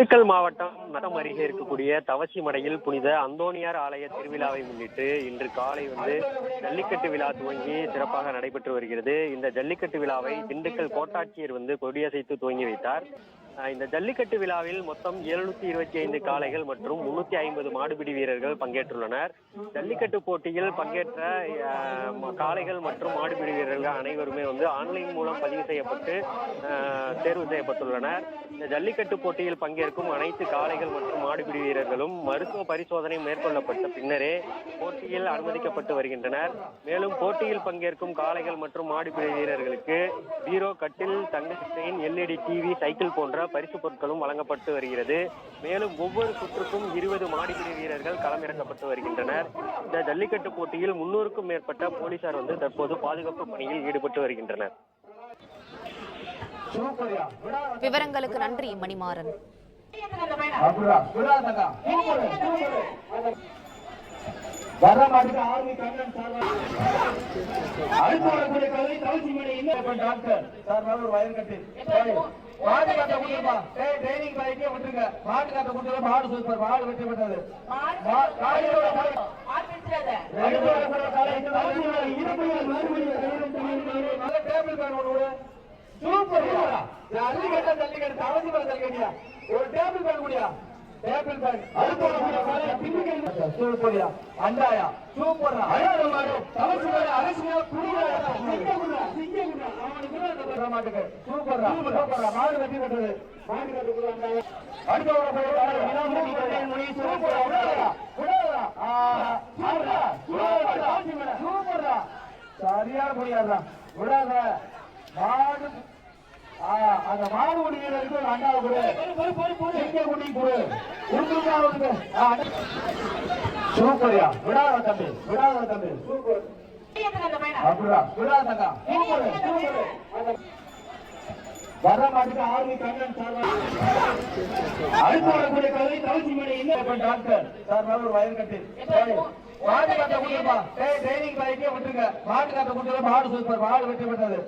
திண்டுக்கல் மாவட்டம் நத்தம் அருகே இருக்கக்கூடிய தவசிமடையில் புனித அந்தோணியார் ஆலய திருவிழாவை முன்னிட்டு இன்று காலை ஜல்லிக்கட்டு விழா துவங்கி சிறப்பாக நடைபெற்று வருகிறது. இந்த ஜல்லிக்கட்டு விழாவை திண்டுக்கல் கோட்டாட்சியர் கொடியசைத்து துவங்கி வைத்தார். இந்த ஜல்லிக்கட்டு விழாவில் மொத்தம் 725 காளைகள் மற்றும் 350 மாடுபிடி வீரர்கள் பங்கேற்றுள்ளனர். ஜல்லிக்கட்டு போட்டியில் பங்கேற்ற காளைகள் மற்றும் மாடுபிடி வீரர்கள் அனைவருமே ஆன்லைன் மூலம் பதிவு செய்யப்பட்டு தேர்வு செய்யப்பட்டுள்ளனர். இந்த ஜல்லிக்கட்டு போட்டியில் பங்கேற்கும் அனைத்து காளைகள் மற்றும் மாடுபிடி வீரர்களும் மருத்துவ பரிசோதனை மேற்கொள்ளப்பட்ட பின்னரே போட்டியில் அனுமதிக்கப்பட்டு வருகின்றனர். மேலும் போட்டியில் பங்கேற்கும் காளைகள் மற்றும் மாடுபிடி வீரர்களுக்கு பீரோ, கட்டில், தங்க செயின், LED டிவி, சைக்கிள் போன்ற பரிசு பொருட்களும் வழங்கப்பட்டு வருகிறது. மேலும் ஒவ்வொரு சுற்றுக்கும் 20 மாடுபிடி வீரர்கள் களமிறக்கப்பட்டு வருகின்றனர். இந்த ஜல்லிக்கட்டு போட்டியில் 300க்கும் மேற்பட்ட போலீசார் தற்போது பாதுகாப்பு பணியில் ஈடுபட்டு வருகின்றனர். விவரங்களுக்கு நன்றி மணிமாறன். சரியா போயிடுறா விடாத மாடு. அந்த மாடுபடி வீரருக்கு ஒரு அண்டாவை கொடு, சிங்க குட்டி கொடு, சூப்பரியா. விடாத தம்பி, விடாத தம்பி, சூப்பர். அப்படியா விடாதக்கா, சூப்பர். வர மாட்டுக்கு ஆர்மி கண்ணன் சார் அடுத்து வரக்கூடிய கல்வி தவசி மணி டாக்டர் சார் ஒரு வயல் கட்டி மாட்டு காத்த கொடுப்பா. ட்ரைனிங் பைக்கே விட்டுருங்க. மாட்டு காத்த கொடுத்து மாடு சூப்பர். மாடு வெற்றி பெற்றது.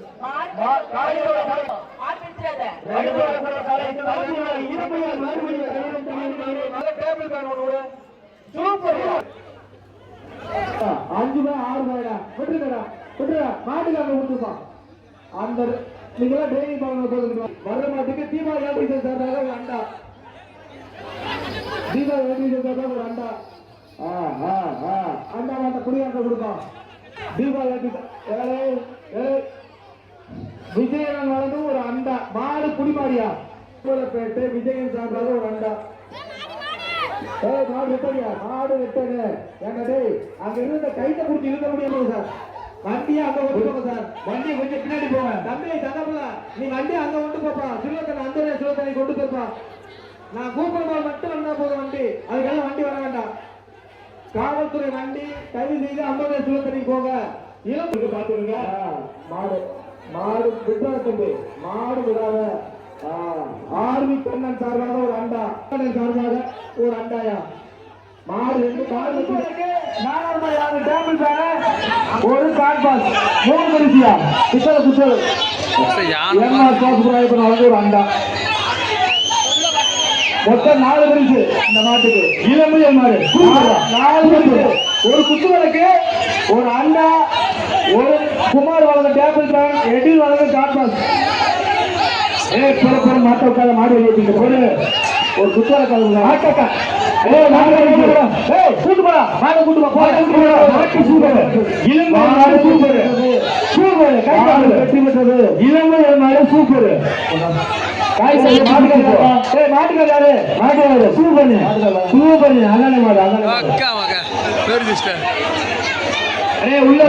சூப்பர். 5 பேர் 6 பேரா விட்டுருக்கா விட்டுருக்கா. மாட்டு காத்த கொடுத்துப்பா. அந்த நீங்களா ட்ரைனிங் பண்ண வர்ற மாட்டுக்கு தீபாவளி சார்பாக ஒரு அண்டா. தீபாவளி சார்பாக ஒரு அண்டா. அண்டா மாட்ட குடியாட்ட கொடுப்போம். தீபாவளி விஜயன் வளர்ந்து ஒரு அண்டா. மாடு குடிமாடியா பேட்டு விஜயன் சார்பாக ஒரு அண்டா. மாடு வெட்டறியா? மாடு வெட்டனு எங்க டேய் அங்க இருந்த கைத்தை குடிச்சு இருக்க முடியாது சார். வண்டியை அங்க கொண்டு போங்க சார். வண்டியை கொஞ்சம் பின்னாடி போங்க தம்பி. தங்கப்பல நீ வண்டியை அங்க கொண்டு போப்பா. சிறுவத்தனை அந்த சிறுவத்தனை கொண்டு போப்பா. நான் கூப்பிடும்போது மட்டும் வந்தா போதும் வண்டி. அதுக்கெல்லாம் வண்டி வர வேண்டாம். காவல்துறை வண்டி தயவு செய்து 50 சிறுவத்தனை போங்க. இளம் பாத்துருங்க. மாடு மாடு விடாத தம்பி. மாடு விடாத. ஆர்மி கண்ணன் சார்பாக ஒரு அண்டா. சார்பாக ஒரு அண்டாயா. மாடு 2 மாடு ஒரு கார்பாஸ் 3 பரிசியா பித்தளை குத்தல் ஒரு அண்டா. மொத்தம் 4 பரிசு இந்த மாட்டுக்கு. இளமைய மாடு 4 பரிசு. ஒரு குத்துவலுக்கு ஒரு அண்டா. ஒரு குமார் வழங்க டேபிள் பேன். எடில் வழங்க கார்பாஸ். மாட்ட உட்காத மாடு வெளியே போடு. ஒரு குத்துவலை கலந்து ஆட்டக்கா கூட்டு போடா. மாடு கூட்டு போ. இளமை மாடு சூப்பர். சூப்பர். வெற்றி பெற்றது இளமை மாடு சூப்பர். மாட்டுக்கார் யாரு? மாட்டுக்காரு சூப்பர். சூப்பர். அதானே மாடு. அதானே உள்ள